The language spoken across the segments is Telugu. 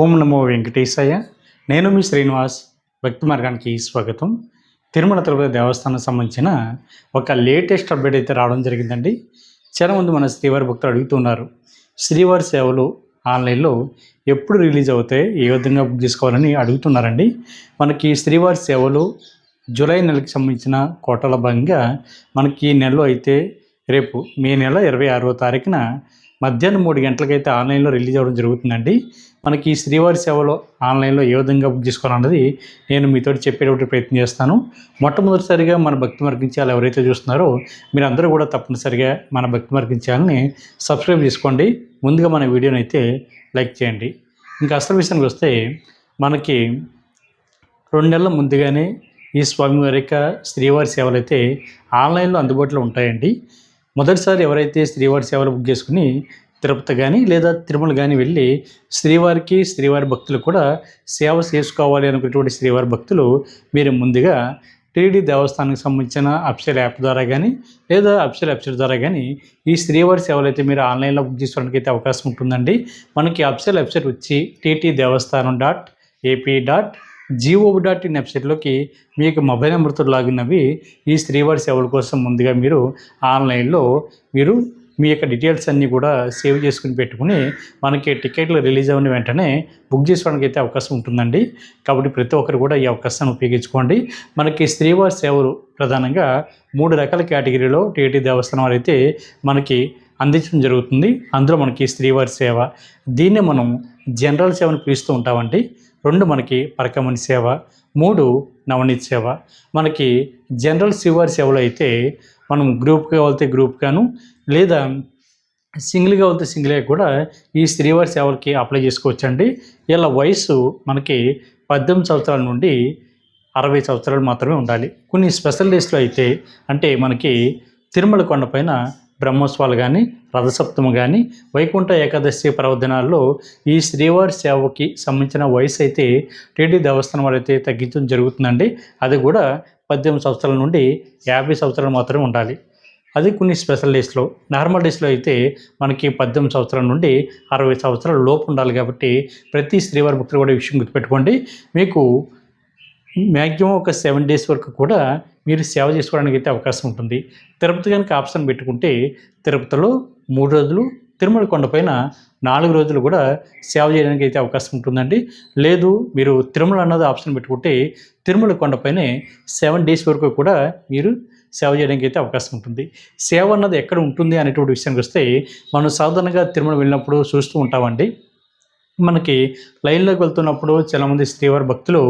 ఓం నమో వెంకటేశాయ. నేను మీ శ్రీనివాస్. భక్తి మార్గానికి స్వాగతం. తిరుమల తిరుపతి దేవస్థానం సంబంధించిన ఒక లేటెస్ట్ అప్డేట్ అయితే రావడం జరిగిందండి. చాలామంది మన శ్రీవారి భక్తులు అడుగుతున్నారు, శ్రీవారి సేవలు ఆన్లైన్లో ఎప్పుడు రిలీజ్ అవుతాయి, ఏ విధంగా బుక్ చేసుకోవాలని అడుగుతున్నారండి. మనకి శ్రీవారి సేవలు జూలై నెలకి సంబంధించిన కోటాల భాగంగా మనకి ఈ నెలలో అయితే రేపు మే నెల 26వ తారీఖున మధ్యాహ్నం 3 గంటలకైతే ఆన్లైన్లో రిలీజ్ అవ్వడం జరుగుతుందండి. మనకి శ్రీవారి సేవలో ఆన్లైన్లో ఏ విధంగా బుక్ చేసుకోవాలన్నది నేను మీతో చెప్పేటప్పుడు ప్రయత్నం చేస్తాను. మొట్టమొదటిసారిగా మన భక్తి మార్గం ఛానల్ ఎవరైతే చూస్తున్నారో మీరందరూ కూడా తప్పనిసరిగా మన భక్తి మార్గం ఛానల్ని సబ్స్క్రైబ్ చేసుకోండి. ముందుగా మన వీడియోని అయితే లైక్ చేయండి. ఇంకా అసలు విషయానికి వస్తే మనకి 2 నెలల ముందుగానే ఈ స్వామివారి యొక్క శ్రీవారి సేవలు అయితే ఆన్లైన్లో అందుబాటులో ఉంటాయండి. మొదటిసారి ఎవరైతే శ్రీవారి సేవలు బుక్ చేసుకుని తిరుపతి కానీ లేదా తిరుమల కానీ వెళ్ళి శ్రీవారికి శ్రీవారి భక్తులు కూడా సేవ చేసుకోవాలి అనుకునేటువంటి శ్రీవారి భక్తులు మీరు ముందుగా టీడీ దేవస్థానానికి సంబంధించిన అఫీషియల్ యాప్ ద్వారా కానీ లేదా అఫీషియల్ వెబ్సైట్ ద్వారా కానీ ఈ శ్రీవారి సేవలు అయితే మీరు ఆన్లైన్లో బుక్ చేసుకోవడానికి అయితే అవకాశం ఉంటుందండి. మనకి అఫీషియల్ వెబ్సైట్ వచ్చి ttdevastanam.ap.gov.in వెబ్సైట్లోకి మీకు మొబైల్ నెంబర్తో లాగిన్ అవి ఈ శ్రీవారి సేవల కోసం ముందుగా మీరు ఆన్లైన్లో మీరు మీ యొక్క డీటెయిల్స్ అన్నీ కూడా సేవ్ చేసుకుని పెట్టుకుని మనకి టికెట్లు రిలీజ్ అయిన వెంటనే బుక్ చేసుకోవడానికి అయితే అవకాశం ఉంటుందండి. కాబట్టి ప్రతి ఒక్కరు కూడా ఈ అవకాశాన్ని ఉపయోగించుకోండి. మనకి శ్రీవారి సేవలు ప్రధానంగా 3 రకాల కేటగిరీలో టీటీ దేవస్థానం వారు అయితే మనకి అందించడం జరుగుతుంది. అందులో మనకి శ్రీవారి సేవ, దీన్నే మనం జనరల్ సేవను పిలుస్తూ ఉంటామండి. 2 మనకి పరకమణి సేవ, 3 నవనీత్ సేవ. మనకి జనరల్ శ్రీవారి సేవలో అయితే మనం గ్రూప్గా వెళ్తే గ్రూప్గాను లేదా సింగిల్గా వెళ్తే సింగిల్గా కూడా ఈ శ్రీవారి సేవలకి అప్లై చేసుకోవచ్చండి. ఇలా వయసు మనకి 18 సంవత్సరాల నుండి 60 సంవత్సరాలు మాత్రమే ఉండాలి. కొన్ని స్పెషల్ డేస్లో అయితే అంటే మనకి తిరుమల కొండపైన బ్రహ్మోత్సవాలు కానీ రథసప్తమి కానీ వైకుంఠ ఏకాదశి పర్వదినాల్లో ఈ శ్రీవారి సేవకి సంబంధించిన వయసు అయితే టీటీ దేవస్థానం వారు అయితే తగ్గించడం జరుగుతుందండి. అది కూడా 18 సంవత్సరాల నుండి 50 సంవత్సరాలు మాత్రమే ఉండాలి. అది కొన్ని స్పెషల్ డేస్లో. నార్మల్ డేస్లో అయితే మనకి 18 సంవత్సరాల నుండి 60 సంవత్సరాల లోపు ఉండాలి. కాబట్టి ప్రతి శ్రీవారి భక్తులు కూడా ఈ విషయం గుర్తుపెట్టుకోండి. మీకు మ్యాక్సిమం ఒక 7 డేస్ వరకు కూడా మీరు సేవ చేసుకోవడానికి అయితే అవకాశం ఉంటుంది. తిరుపతి కనుక ఆప్షన్ పెట్టుకుంటే తిరుపతిలో 3 రోజులు, తిరుమల కొండపైన 4 రోజులు కూడా సేవ చేయడానికి అయితే అవకాశం ఉంటుందండి. లేదు మీరు తిరుమల అన్నది ఆప్షన్ పెట్టుకుంటే తిరుమల కొండపైనే 7 డేస్ వరకు కూడా మీరు సేవ చేయడానికి అయితే అవకాశం ఉంటుంది. సేవ అన్నది ఎక్కడ ఉంటుంది అనేటువంటి విషయానికి వస్తే మనం సాధారణంగా తిరుమల వెళ్ళినప్పుడు చూస్తూ ఉంటామండి. మనకి లైన్లోకి వెళ్తున్నప్పుడు చాలామంది శ్రీవారి భక్తులు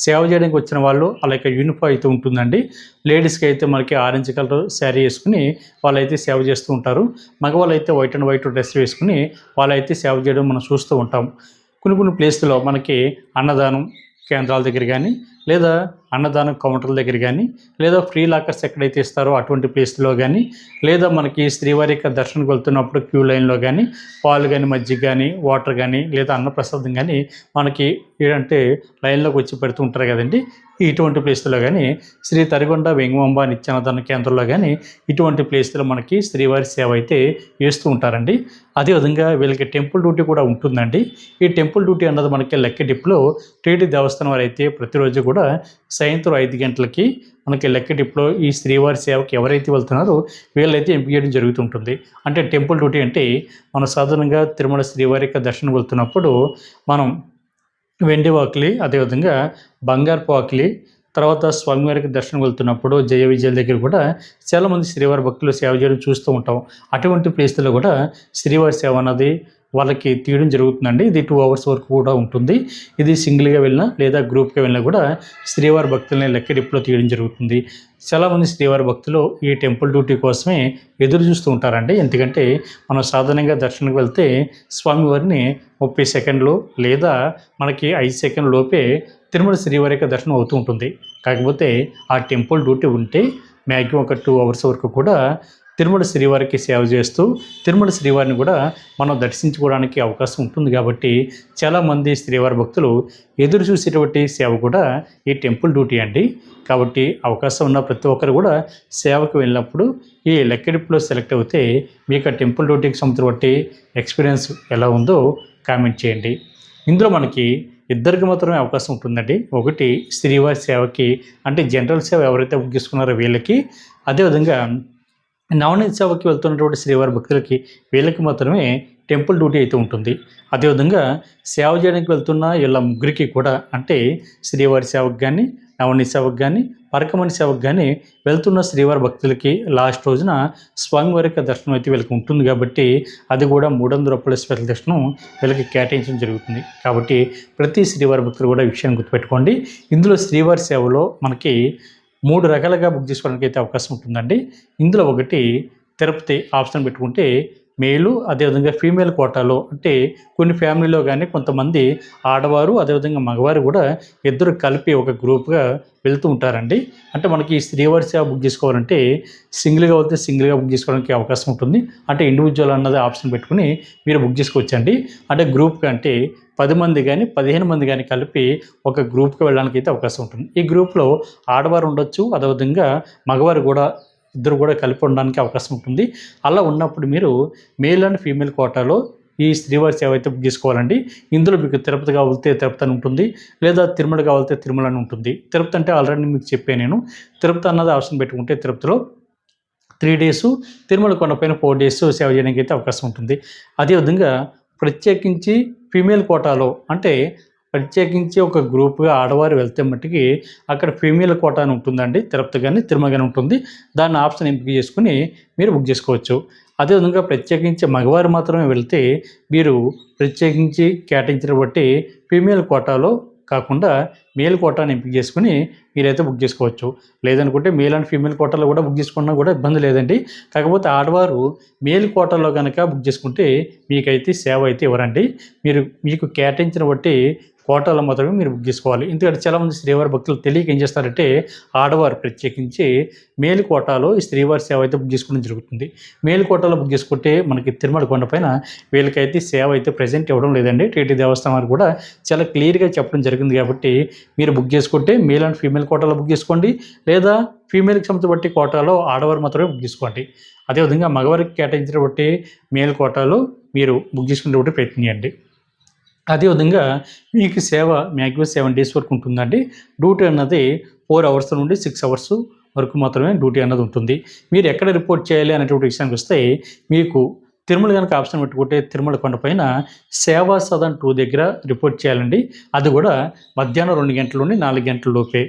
సేవ చేయడానికి వచ్చిన వాళ్ళు అలాగే యూనిఫామ్ అయితే ఉంటుందండి. లేడీస్కి అయితే మనకి ఆరెంజ్ కలర్ శారీ వేసుకుని వాళ్ళైతే సేవ చేస్తూ ఉంటారు. మగవాళ్ళు అయితే వైట్ అండ్ వైట్ డ్రెస్ వేసుకుని వాళ్ళైతే సేవ చేయడం మనం చూస్తూ ఉంటాం. కొన్ని ప్లేస్లో మనకి అన్నదానం కేంద్రాల దగ్గర కానీ లేదా అన్నదానం కౌంటర్ల దగ్గర కానీ లేదా ఫ్రీ లాకర్స్ ఎక్కడైతే ఇస్తారో అటువంటి ప్లేస్లో కానీ లేదా మనకి శ్రీవారి యొక్క దర్శనకు వెళ్తున్నప్పుడు క్యూ లైన్లో కానీ పాలు కానీ మజ్జిగ కానీ వాటర్ కానీ లేదా అన్నప్రసాదం కానీ మనకి ఏంటంటే లైన్లోకి వచ్చి పెడుతూ ఉంటారు కదండి. ఇటువంటి ప్లేస్లో కానీ శ్రీ తరిగొండ వెంగమాంబ నిత్యాన్నదాన కేంద్రంలో కానీ ఇటువంటి ప్లేస్లో మనకి శ్రీవారి సేవ అయితే వేస్తూ ఉంటారండి. అదేవిధంగా వీళ్ళకి టెంపుల్ డ్యూటీ కూడా ఉంటుందండి. ఈ టెంపుల్ డ్యూటీ అన్నది మనకి లెక్క డిప్లో టీటీ దేవస్థానం వారు అయితే ప్రతిరోజు కూడా సాయంత్రం 5 గంటలకి మనకి లెక్క డిప్లో ఈ శ్రీవారి సేవకి ఎవరైతే వెళ్తున్నారో వీళ్ళైతే ఎంపిక చేయడం జరుగుతుంటుంది. అంటే టెంపుల్ డ్యూటీ అంటే మనం సాధారణంగా తిరుమల శ్రీవారి యొక్క దర్శనం వెళ్తున్నప్పుడు మనం వెండి వాకిలి, అదేవిధంగా బంగారపు వాకిలి, తర్వాత స్వామివారికి దర్శనం వెళ్తున్నప్పుడు జయ విజయాల దగ్గర కూడా చాలామంది శ్రీవారి భక్తులు సేవ చేయడం చూస్తూ ఉంటాం. అటువంటి ప్లేస్లో కూడా శ్రీవారి సేవ అన్నది వాళ్ళకి తీయడం జరుగుతుందండి. ఇది 2 అవర్స్ వరకు కూడా ఉంటుంది. ఇది సింగిల్గా వెళ్ళినా లేదా గ్రూప్గా వెళ్ళినా కూడా శ్రీవారి భక్తులని లెక్క డిప్లో తీయడం జరుగుతుంది. చాలామంది శ్రీవారి భక్తులు ఈ టెంపుల్ డ్యూటీ కోసమే ఎదురు చూస్తూ ఉంటారండి. ఎందుకంటే మనం సాధారణంగా దర్శనానికి వెళ్తే స్వామివారిని 30 సెకండ్లు లేదా మనకి 5 సెకండ్ల లోపే తిరుమల శ్రీవారి యొక్క దర్శనం అవుతూ ఉంటుంది. కాకపోతే ఆ టెంపుల్ డ్యూటీ ఉంటే మ్యాక్సిమం ఒక 2 అవర్స్ వరకు కూడా తిరుమల శ్రీవారికి సేవ చేస్తూ తిరుమల శ్రీవారిని కూడా మనం దర్శించుకోవడానికి అవకాశం ఉంటుంది. కాబట్టి చాలామంది శ్రీవారి భక్తులు ఎదురు చూసేటువంటి సేవ కూడా ఈ టెంపుల్ డ్యూటీ అండి. కాబట్టి అవకాశం ఉన్న ప్రతి ఒక్కరు కూడా సేవకు వెళ్ళినప్పుడు ఈ లెక్కడిపులో సెలెక్ట్ అవుతే మీకు ఆ టెంపుల్ డ్యూటీకి సంబంధించిన ఎక్స్పీరియన్స్ ఎలా ఉందో కామెంట్ చేయండి. ఇందులో మనకి ఇద్దరికి మాత్రమే అవకాశం ఉంటుందండి. ఒకటి శ్రీవారి సేవకి, అంటే జనరల్ సేవ ఎవరైతే బుక్ చేసుకున్నారో వీళ్ళకి, అదేవిధంగా నవనీత సేవకి వెళ్తున్నటువంటి శ్రీవారి భక్తులకి వీళ్ళకి మాత్రమే టెంపుల్ డ్యూటీ అయితే ఉంటుంది. అదేవిధంగా సేవ చేయడానికి వెళ్తున్న వీళ్ళ ముగ్గురికి కూడా, అంటే శ్రీవారి సేవకు కానీ, నవనీత సేవకు కానీ, పరకమణి సేవకు కానీ వెళ్తున్న శ్రీవారి భక్తులకి లాస్ట్ రోజున స్వామివారికి దర్శనం అయితే వీళ్ళకి ఉంటుంది కాబట్టి అది కూడా 300 రూపాయల స్పెషల్ దర్శనం వీళ్ళకి కేటాయించడం జరుగుతుంది. కాబట్టి ప్రతి శ్రీవారి భక్తులు కూడా ఈ విషయాన్ని గుర్తుపెట్టుకోండి. ఇందులో శ్రీవారి సేవలో మనకి 3 రకాలుగా బుక్ చేసుకోవడానికి అయితే అవకాశం ఉంటుందండి. ఇందులో ఒకటి తిరుపతి ఆప్షన్ పెట్టుకుంటే మేలు, అదేవిధంగా ఫీమేల్ కోటాలో, అంటే కొన్ని ఫ్యామిలీలో కానీ కొంతమంది ఆడవారు అదేవిధంగా మగవారు కూడా ఇద్దరు కలిపి ఒక గ్రూప్గా వెళ్తూ ఉంటారండి. అంటే మనకి శ్రీవారి సేవ బుక్ చేసుకోవాలంటే సింగిల్గా వెళ్తే సింగిల్గా బుక్ చేసుకోవడానికి అవకాశం ఉంటుంది. అంటే ఇండివిజువల్ అన్నది ఆప్షన్ పెట్టుకుని మీరు బుక్ చేసుకోవచ్చండి. అంటే గ్రూప్గా అంటే 10 మంది కానీ 15 మంది కానీ కలిపి ఒక గ్రూప్కి వెళ్ళడానికి అయితే అవకాశం ఉంటుంది. ఈ గ్రూప్లో ఆడవారు ఉండొచ్చు, అదేవిధంగా మగవారు కూడా ఇద్దరు కూడా కలిపి ఉండడానికి అవకాశం ఉంటుంది. అలా ఉన్నప్పుడు మీరు మేల్ అండ్ ఫీమేల్ కోటాలో ఈ శ్రీవారి సేవ అయితే బుక్ చేసుకోవాలండి. ఇందులో మీకు తిరుపతి కావాలితే తిరుపతి అని ఉంటుంది, లేదా తిరుమల కావాలితే తిరుమల అని ఉంటుంది. తిరుపతి అంటే ఆల్రెడీ మీకు చెప్పాను నేను. తిరుపతి అన్నది ఆప్షన్ పెట్టుకుంటే తిరుపతిలో 3 డేసు, తిరుమల కొండపైన 4 డేస్ సేవ చేయడానికి అయితే అవకాశం ఉంటుంది. అదేవిధంగా ప్రత్యేకించి ఫీమేల్ కోటాలో, అంటే ప్రత్యేకించి ఒక గ్రూప్గా ఆడవారు వెళ్తే మట్టుకి అక్కడ ఫీమేల్ కోటా అని ఉంటుందండి. తిరుపతి కానీ తిరుమల కానీ ఉంటుంది. దాన్ని ఆప్షన్ ఎంపిక చేసుకుని మీరు బుక్ చేసుకోవచ్చు. అదేవిధంగా ప్రత్యేకించి మగవారు మాత్రమే వెళ్తే మీరు ప్రత్యేకించి కేటాయించిన బట్టి ఫీమేల్ కోటాలో కాకుండా మేల్ కోటాను ఎంపిక చేసుకుని మీరైతే బుక్ చేసుకోవచ్చు. లేదనుకుంటే మేల్ అండ్ ఫీమేల్ కోటాలో కూడా బుక్ చేసుకున్నా కూడా ఇబ్బంది లేదండి. కాకపోతే ఆడవారు మేల్ కోటాలో కనుక బుక్ చేసుకుంటే మీకైతే సేవ అయితే ఇవ్వరండి. మీకు కేటాయించిన బట్టి కోటాలో మాత్రమే మీరు బుక్ చేసుకోవాలి. ఎందుకంటే చాలామంది శ్రీవారి భక్తులు తెలియక ఏం చేస్తారంటే ఆడవారు ప్రత్యేకించి మేలు కోటాలో ఈ శ్రీవారి సేవ అయితే బుక్ చేసుకోవడం జరుగుతుంది. మేలు కోటాలో బుక్ చేసుకుంటే మనకి తిరుమల కొండపైన వీళ్ళకైతే సేవ అయితే ప్రజెంట్ ఇవ్వడం లేదండి. టీటీ దేవస్థానం వారు కూడా చాలా క్లియర్గా చెప్పడం జరిగింది. కాబట్టి మీరు బుక్ చేసుకుంటే మేల్ అండ్ ఫీమేల్ కోటాలో బుక్ చేసుకోండి, లేదా ఫీమేల్కి సంబంధించి బట్టి కోటాలో ఆడవారు మాత్రమే బుక్ చేసుకోండి. అదేవిధంగా మగవారికి కేటాయించిన బట్టి మేల్ కోటాలో మీరు బుక్ చేసుకునే ప్రయత్నం చేయండి. అదేవిధంగా మీకు సేవ మ్యాక్సిమం 7 డేస్ వరకు ఉంటుందండి. డ్యూటీ అన్నది 4 అవర్స్ నుండి 6 అవర్స్ వరకు మాత్రమే డ్యూటీ అన్నది ఉంటుంది. మీరు ఎక్కడ రిపోర్ట్ చేయాలి అనేటువంటి విషయానికి వస్తే మీకు తిరుమల కనుక ఆప్షన్ పెట్టుకుంటే తిరుమల కొండపైన సేవా సదన్ 2 దగ్గర రిపోర్ట్ చేయాలండి. అది కూడా మధ్యాహ్నం 2 గంటల నుండి 4 గంటల లోపే.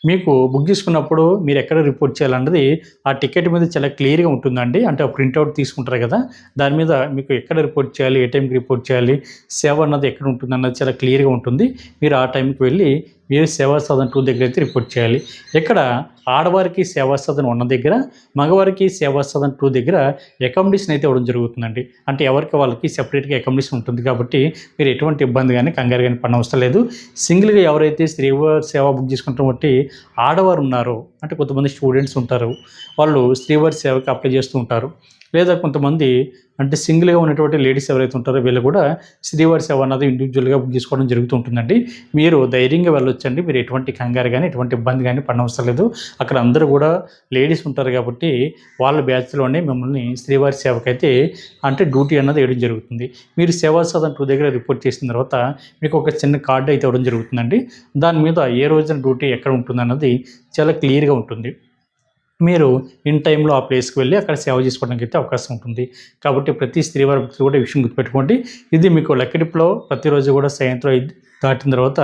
మీకు బుక్ చేసుకున్నప్పుడు మీరు ఎక్కడ రిపోర్ట్ చేయాలన్నది ఆ టికెట్ మీద చాలా క్లియర్గా ఉంటుందండి. అంటే ఆ ప్రింట్అవుట్ తీసుకుంటారు కదా, దాని మీద మీకు ఎక్కడ రిపోర్ట్ చేయాలి, ఏ టైంకి రిపోర్ట్ చేయాలి, సేవ అన్నది ఎక్కడ ఉంటుంది అన్నది చాలా క్లియర్గా ఉంటుంది. మీరు ఆ టైంకి వెళ్ళి మీరు సేవా సదన్ 2 దగ్గర అయితే రిపోర్ట్ చేయాలి. ఇక్కడ ఆడవారికి సేవా సదన్ 1 దగ్గర, మగవారికి సేవా సదన్ 2 దగ్గర అకామిడేషన్ అయితే ఇవ్వడం జరుగుతుందండి. అంటే ఎవరికి వాళ్ళకి సెపరేట్గా అకామిడేషన్ ఉంటుంది. కాబట్టి మీరు ఎటువంటి ఇబ్బంది కానీ కంగారు కానీ పడిన అవసరం లేదు. సింగిల్గా ఎవరైతే శ్రీవారి సేవ బుక్ చేసుకుంటాం బట్టి ఆడవారు ఉన్నారో, అంటే కొంతమంది స్టూడెంట్స్ ఉంటారు, వాళ్ళు శ్రీవారి సేవకి అప్లై చేస్తూ ఉంటారు. లేదా కొంతమంది అంటే సింగిల్గా ఉన్నటువంటి లేడీస్ ఎవరైతే ఉంటారో వీళ్ళు కూడా శ్రీవారి సేవ అన్నది ఇండివిజువల్గా బుక్ చేసుకోవడం జరుగుతూ ఉంటుందండి. మీరు ధైర్యంగా వెళ్ళొచ్చండి. మీరు ఎటువంటి కంగారు కానీ ఎటువంటి ఇబ్బంది కానీ పడనవసరం లేదు. అక్కడ అందరూ కూడా లేడీస్ ఉంటారు కాబట్టి వాళ్ళ బ్యాచ్లోనే మిమ్మల్ని శ్రీవారి సేవకైతే అంటే డ్యూటీ అన్నది వేయడం జరుగుతుంది. మీరు సేవా సదన్ 2 దగ్గర రిపోర్ట్ చేసిన తర్వాత మీకు ఒక చిన్న కార్డు అయితే ఇవ్వడం జరుగుతుందండి. దాని మీద ఏ రోజున డ్యూటీ ఎక్కడ ఉంటుంది అన్నది చాలా క్లియర్గా ఉంటుంది. మీరు ఇన్ టైంలో ఆ ప్లేస్కి వెళ్ళి అక్కడ సేవ చేసుకోవడానికి అయితే అవకాశం ఉంటుంది. కాబట్టి ప్రతి శ్రీవారి భక్తులు కూడా ఈ విషయం గుర్తుపెట్టుకోండి. ఇది మీకు లక్కీ డిప్లో ప్రతిరోజు కూడా సాయంత్రం దాటిన తర్వాత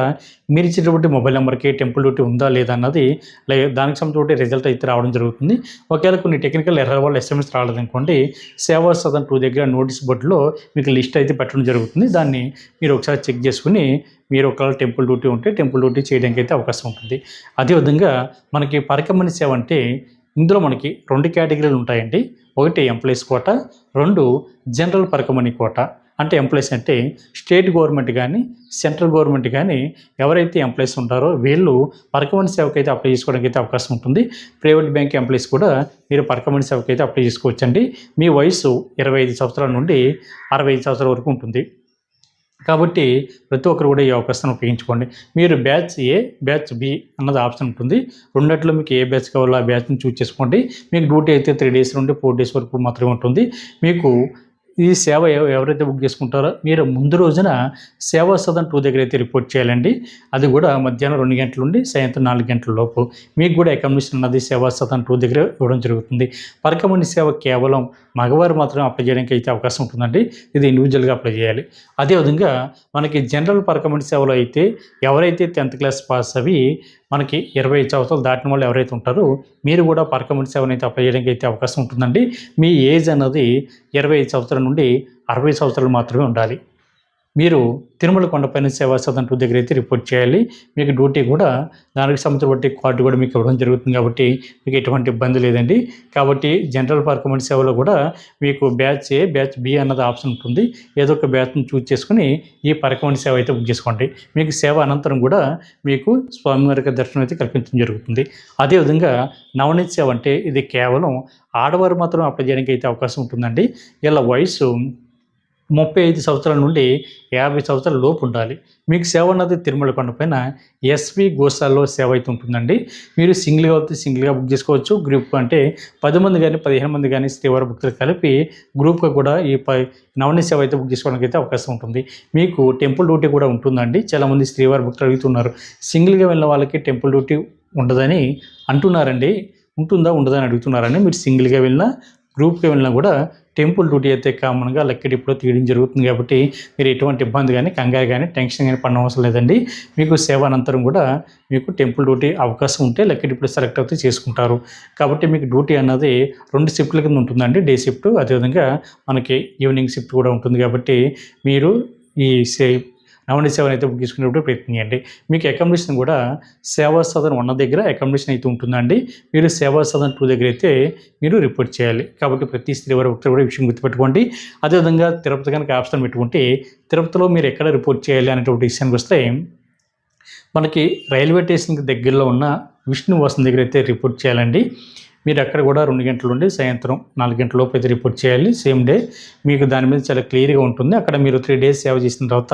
మీరు ఇచ్చేటువంటి మొబైల్ నెంబర్కి టెంపుల్ డ్యూటీ ఉందా లేదా అన్నది దానికి సంబంధించిన రిజల్ట్ అయితే రావడం జరుగుతుంది. ఒకవేళ కొన్ని టెక్నికల్ ఎర్రర్ వల్ల SMS రాలేదనుకోండి, సేవా సదన్ 2 దగ్గర నోటీస్ బోర్డులో మీకు లిస్ట్ అయితే పెట్టడం జరుగుతుంది. దాన్ని మీరు ఒకసారి చెక్ చేసుకుని మీరు ఒకవేళ టెంపుల్ డ్యూటీ ఉంటే టెంపుల్ డ్యూటీ చేయడానికి అయితే అవకాశం ఉంటుంది. అదేవిధంగా మనకి పరకమణి సేవ అంటే ఇందులో మనకి 2 కేటగిరీలు ఉంటాయండి. ఒకటి employees quota, 2 general Parakamani quota. అంటే ఎంప్లాయీస్ అంటే స్టేట్ గవర్నమెంట్ కానీ సెంట్రల్ గవర్నమెంట్ కానీ ఎవరైతే ఎంప్లాయీస్ ఉంటారో వీళ్ళు పరకమణి సేవకి అయితే అప్లై చేసుకోవడానికి అయితే అవకాశం ఉంటుంది. ప్రైవేట్ బ్యాంక్ ఎంప్లాయీస్ కూడా మీరు పరకమణి సేవకి అయితే అప్లై చేసుకోవచ్చండి. మీ వయసు 25 సంవత్సరాల నుండి 65 సంవత్సరాల వరకు ఉంటుంది. కాబట్టి ప్రతి ఒక్కరు కూడా ఈ అవకాశాన్ని ఉపయోగించుకోండి. మీరు బ్యాచ్ ఏ, బ్యాచ్ బి అన్నది ఆప్షన్ ఉంటుంది. రెండిట్లో మీకు ఏ బ్యాచ్ కావాలో ఆ బ్యాచ్ని చూస్ చేసుకోండి. మీకు డ్యూటీ అయితే 3 డేస్ నుండి 4 డేస్ వరకు మాత్రమే ఉంటుంది. మీకు ఈ సేవ ఎవరైతే బుక్ చేసుకుంటారో మీరు ముందు రోజున సేవా సదన్ 2 దగ్గర అయితే రిపోర్ట్ చేయాలండి. అది కూడా మధ్యాహ్నం 2 గంటల నుండి సాయంత్రం 4 గంటల లోపు మీకు కూడా అకామిడేషన్ అన్నది సేవా సదన్ 2 దగ్గర ఇవ్వడం జరుగుతుంది. పరకమణి సేవ కేవలం మగవారు మాత్రం అప్లై చేయడానికి అయితే అవకాశం ఉంటుందండి. ఇది ఇండివిజువల్గా అప్లై చేయాలి. అదేవిధంగా మనకి జనరల్ పరకమణి సేవలో అయితే ఎవరైతే 10th క్లాస్ పాస్ అవి మనకి 25 సంవత్సరాలు దాటిన వాళ్ళు ఎవరైతే ఉంటారో మీరు కూడా పరకమణి సేవను అయితే అప్లై చేయడానికి అయితే అవకాశం ఉంటుందండి. మీ ఏజ్ అన్నది 25 సంవత్సరాల నుండి 60 సంవత్సరాలు మాత్రమే ఉండాలి. మీరు తిరుమల కొండపైన సేవా సదన్ 2 దగ్గర అయితే రిపోర్ట్ చేయాలి. మీకు డ్యూటీ కూడా దానికి సంవత్సరం బట్టి కార్డు కూడా మీకు ఇవ్వడం జరుగుతుంది కాబట్టి మీకు ఎటువంటి ఇబ్బంది లేదండి. కాబట్టి జనరల్ పరకమణి సేవలో కూడా మీకు బ్యాచ్ ఏ, బ్యాచ్ బి అన్నది ఆప్షన్ ఉంటుంది. ఏదో ఒక బ్యాచ్ని చూజ్ చేసుకుని ఈ పరకమణి సేవ అయితే బుక్ చేసుకోండి. మీకు సేవ అనంతరం కూడా మీకు స్వామివారి దర్శనం అయితే కల్పించడం జరుగుతుంది. అదేవిధంగా నవనీత సేవ అంటే ఇది కేవలం ఆడవారు మాత్రం అప్లై చేయడానికి అయితే అవకాశం ఉంటుందండి. ఇలా వయసు 35 సంవత్సరాల నుండి 50 సంవత్సరాల లోపు ఉండాలి. మీకు సేవ అన్నది తిరుమల కొండపైన ఎస్వి గోశాలలో సేవ అయితే ఉంటుందండి. మీరు సింగిల్గా అయితే సింగిల్గా బుక్ చేసుకోవచ్చు. గ్రూప్ అంటే 10 మంది కానీ 15 మంది కానీ శ్రీవారి భక్తులు కలిపి గ్రూప్గా కూడా ఈ నవనీత సేవ అయితే బుక్ చేసుకోవడానికి అయితే అవకాశం ఉంటుంది. మీకు టెంపుల్ డ్యూటీ కూడా ఉంటుందండి. చాలామంది శ్రీవారి భక్తులు అడుగుతున్నారు, సింగిల్గా వెళ్ళిన వాళ్ళకి టెంపుల్ డ్యూటీ ఉండదని అంటున్నారండి. ఉంటుందా ఉండదని అడుగుతున్నారని. మీరు సింగిల్గా వెళ్ళినా గ్రూప్గా వెళ్ళినా కూడా టెంపుల్ డ్యూటీ అయితే కామన్గా లక్కీ డిప్లో తీయడం జరుగుతుంది కాబట్టి మీరు ఎటువంటి ఇబ్బంది కానీ కంగారు కానీ టెన్షన్ కానీ పడిన అవసరం లేదండి. మీకు సేవ అనంతరం కూడా మీకు టెంపుల్ డ్యూటీ అవకాశం ఉంటే లక్కీ డిప్లో సెలెక్ట్ అయితే చేసుకుంటారు. కాబట్టి మీకు డ్యూటీ అన్నది 2 షిఫ్ట్ల కింద ఉంటుందండి. డే షిఫ్ట్ అదేవిధంగా మనకి ఈవినింగ్ షిఫ్ట్ కూడా ఉంటుంది. కాబట్టి మీరు ఈ నవనీత సేవను అయితే బుక్ చేసుకునేటప్పుడు ప్రయత్నం చేయండి. మీకు అకామిడేషన్ కూడా సేవా సదన్ 1 దగ్గర అకామిడేషన్ అయితే ఉంటుందండి. మీరు సేవా సదన్ 2 దగ్గర అయితే మీరు రిపోర్ట్ చేయాలి. కాబట్టి ప్రతి శ్రీవారి భక్తులు కూడా విషయం గుర్తుపెట్టుకోండి. అదేవిధంగా తిరుపతి కనుక ఆప్షన్ పెట్టుకుంటే తిరుపతిలో మీరు ఎక్కడ రిపోర్ట్ చేయాలి అనేటువంటి విషయానికి వస్తే మనకి రైల్వే స్టేషన్కి దగ్గరలో ఉన్న విష్ణువాసం దగ్గర అయితే రిపోర్ట్ చేయాలండి. మీరు అక్కడ కూడా 2 గంటల నుండి సాయంత్రం 4 గంటల లోపు అయితే రిపోర్ట్ చేయాలి. సేమ్ డే మీకు దాని మీద చాలా క్లియర్గా ఉంటుంది. అక్కడ మీరు 3 డేస్ సేవ చేసిన తర్వాత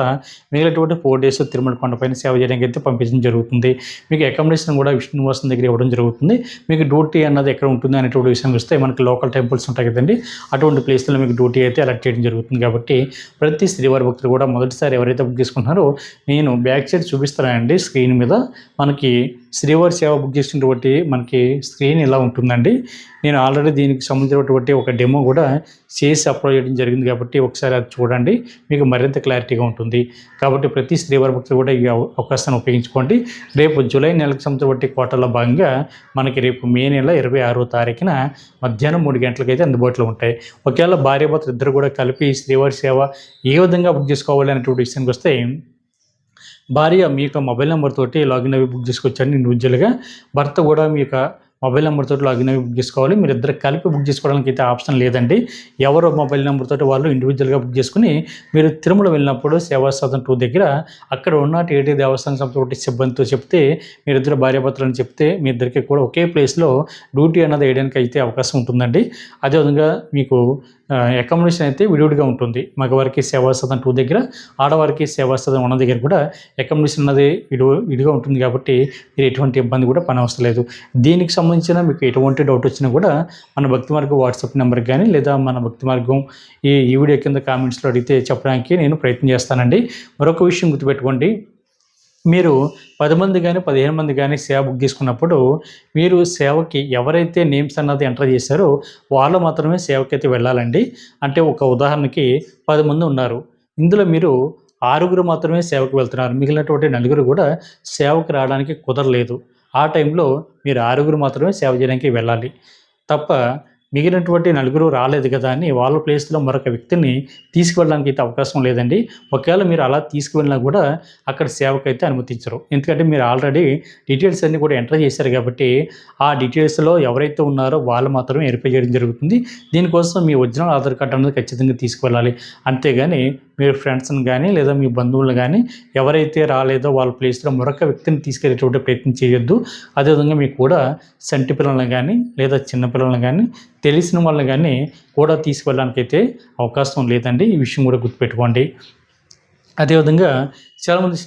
మిగిలినటువంటి 4 డేస్ తిరుమల కొండపైన సేవ చేయడానికి అయితే పంపించడం జరుగుతుంది. మీకు అకామిడేషన్ కూడా విష్ణువాసం దగ్గర ఇవ్వడం జరుగుతుంది. మీకు డ్యూటీ అన్నది ఎక్కడ ఉంటుంది అనేటువంటి విషయానికి వస్తే మనకి లోకల్ టెంపుల్స్ ఉంటాయి కదండి, అటువంటి ప్లేస్లో మీకు డ్యూటీ అయితే అలర్ట్ చేయడం జరుగుతుంది. కాబట్టి ప్రతి శ్రీవారి భక్తులు కూడా మొదటిసారి ఎవరైతే బుక్ చేసుకుంటున్నారో నేను బ్యాక్ సైడ్ చూపిస్తానండి స్క్రీన్ మీద. మనకి శ్రీవారి సేవ బుక్ చేసినటువంటి మనకి స్క్రీన్ ఇలా ఉంటుందండి. నేను ఆల్రెడీ దీనికి సంబంధించినటువంటి ఒక డెమో కూడా చేసి అప్లోడ్ చేయడం జరిగింది కాబట్టి ఒకసారి అది చూడండి, మీకు మరింత క్లారిటీగా ఉంటుంది. కాబట్టి ప్రతి శ్రీవారి భక్తులు కూడా ఈ అవకాశాన్ని ఉపయోగించుకోండి. రేపు జూలై నెలకు సంబంధించినటువంటి కోటాలో భాగంగా మనకి రేపు మే నెల 26వ తారీఖున మధ్యాహ్నం 3 గంటలకు అయితే అందుబాటులో ఉంటాయి. ఒకవేళ భార్యాభర్తలు ఇద్దరు కూడా కలిపి శ్రీవారి సేవ ఏ విధంగా బుక్ చేసుకోవాలి అనేటువంటి విషయానికి వస్తే భార్య మీ యొక్క మొబైల్ నెంబర్ తోటి లాగిన్ అవి బుక్ చేసుకోవచ్చండి ఇండివిజువల్గా. భర్త కూడా మీ యొక్క మొబైల్ నెంబర్ తోటి లాగిన్ అవి బుక్ చేసుకోవాలి. మీరు ఇద్దరు కలిపి బుక్ చేసుకోవడానికి అయితే ఆప్షన్ లేదండి. ఎవరో మొబైల్ నెంబర్ తోటి వాళ్ళు ఇండివిజువల్గా బుక్ చేసుకుని మీరు తిరుమల వెళ్ళినప్పుడు సేవా సదన్ 2 దగ్గర అక్కడ ఉన్న టీటీ దేవస్థానం సంబంధించిన సిబ్బందితో చెప్తే మీరిద్దరు భార్యాభర్తలు అని చెప్తే మీ ఇద్దరికి కూడా ఒకే ప్లేస్లో డ్యూటీ అన్నది వేయడానికి అయితే అవకాశం ఉంటుందండి. అదేవిధంగా మీకు అకామిడేషన్ అయితే విడివిడిగా ఉంటుంది. మగవారికి సేవా సదన్ 2 దగ్గర, ఆడవారికి సేవా సదన్ 1 దగ్గర కూడా అకామిడేషన్ అన్నది విడిగా ఉంటుంది. కాబట్టి మీరు ఎటువంటి ఇబ్బంది కూడా పనవసరం లేదు. దీనికి సంబంధించిన మీకు ఎటువంటి డౌట్ వచ్చినా కూడా మన భక్తి మార్గం వాట్సాప్ నెంబర్కి కానీ లేదా మన భక్తి మార్గం ఈ వీడియో కింద కామెంట్స్లో అడిగితే చెప్పడానికి నేను ప్రయత్నం చేస్తానండి. మరొక విషయం గుర్తుపెట్టుకోండి, మీరు 10 మంది కానీ 15 మంది కానీ సేవ బుక్ చేసుకున్నప్పుడు మీరు సేవకి ఎవరైతే నేమ్స్ అన్నది ఎంటర్ చేశారో వాళ్ళు మాత్రమే సేవకి అయితే వెళ్ళాలండి. అంటే ఒక ఉదాహరణకి 10 మంది ఉన్నారు, ఇందులో మీరు 6 మాత్రమే సేవకు వెళ్తున్నారు, మిగిలినటువంటి 4 కూడా సేవకు రావడానికి కుదరలేదు. ఆ టైంలో మీరు 6 మాత్రమే సేవ చేయడానికి వెళ్ళాలి తప్ప మిగిలినటువంటి 4 రాలేదు కదా అని వాళ్ళ ప్లేస్లో మరొక వ్యక్తిని తీసుకువెళ్ళడానికి అయితే అవకాశం లేదండి. ఒకవేళ మీరు అలా తీసుకువెళ్ళినా కూడా అక్కడ సేవకు అయితే అనుమతించరు. ఎందుకంటే మీరు ఆల్రెడీ డీటెయిల్స్ అన్నీ కూడా ఎంటర్ చేశారు కాబట్టి ఆ డీటెయిల్స్లో ఎవరైతే ఉన్నారో వాళ్ళు మాత్రమే వెరిఫై చేయడం జరుగుతుంది. దీనికోసం మీ ఒరిజినల్ ఆధార్ కార్డు అనేది ఖచ్చితంగా తీసుకువెళ్ళాలి. అంతేగాని మీరు ఫ్రెండ్స్ని కానీ లేదా మీ బంధువులను కానీ ఎవరైతే రాలేదో వాళ్ళ ప్లేస్లో మరొక వ్యక్తిని తీసుకెళ్ళేటువంటి ప్రయత్నం చేయొద్దు. అదేవిధంగా మీకు కూడా చంటి పిల్లలను కానీ లేదా చిన్నపిల్లలను కానీ తెలిసిన వాళ్ళని కానీ కూడా తీసుకువెళ్ళడానికి అయితే అవకాశం లేదండి. ఈ విషయం కూడా గుర్తుపెట్టుకోండి. అదేవిధంగా చాలామంది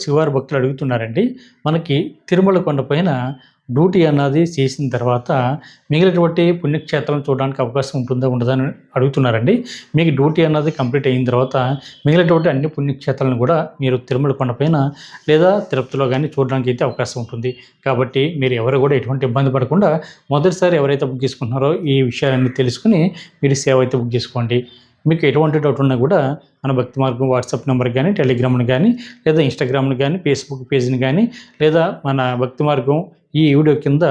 శివారి భక్తులు అడుగుతున్నారండి, మనకి తిరుమల కొండపైన డ్యూటీ అన్నది చేసిన తర్వాత మిగిలినటువంటి పుణ్యక్షేత్రాలను చూడడానికి అవకాశం ఉంటుందా ఉండదని అడుగుతున్నారండి. మీకు డ్యూటీ అన్నది కంప్లీట్ అయిన తర్వాత మిగిలినటువంటి అన్ని పుణ్యక్షేత్రాలను కూడా మీరు తిరుమల కొండపైన లేదా తిరుపతిలో కానీ చూడడానికి అయితే అవకాశం ఉంటుంది. కాబట్టి మీరు ఎవరు కూడా ఎటువంటి ఇబ్బంది పడకుండా మొదటిసారి ఎవరైతే బుక్ చేసుకుంటున్నారో ఈ విషయాలన్నీ తెలుసుకుని మీరు సేవ అయితే బుక్ చేసుకోండి. మీకు ఎటువంటి డౌట్ ఉన్నా కూడా మన భక్తి మార్గం వాట్సాప్ నెంబర్కి కానీ, టెలిగ్రామ్ని కానీ, లేదా ఇన్స్టాగ్రామ్ని కానీ, ఫేస్బుక్ పేజ్ని కానీ, లేదా మన భక్తి మార్గం ఈ వీడియో కింద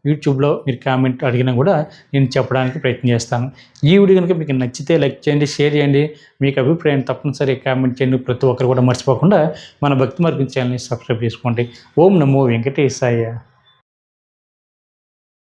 యూట్యూబ్లో మీరు కామెంట్ అడిగినా కూడా నేను చెప్పడానికి ప్రయత్నం చేస్తాను. ఈ వీడియో కనుక మీకు నచ్చితే లైక్ చేయండి, షేర్ చేయండి. మీకు అభిప్రాయాన్ని తప్పనిసరి కామెంట్ చేయండి. ప్రతి ఒక్కరు కూడా మర్చిపోకుండా మన భక్తి మార్గం ఛానల్ని సబ్స్క్రైబ్ చేసుకోండి. ఓం నమో వెంకటేశాయ.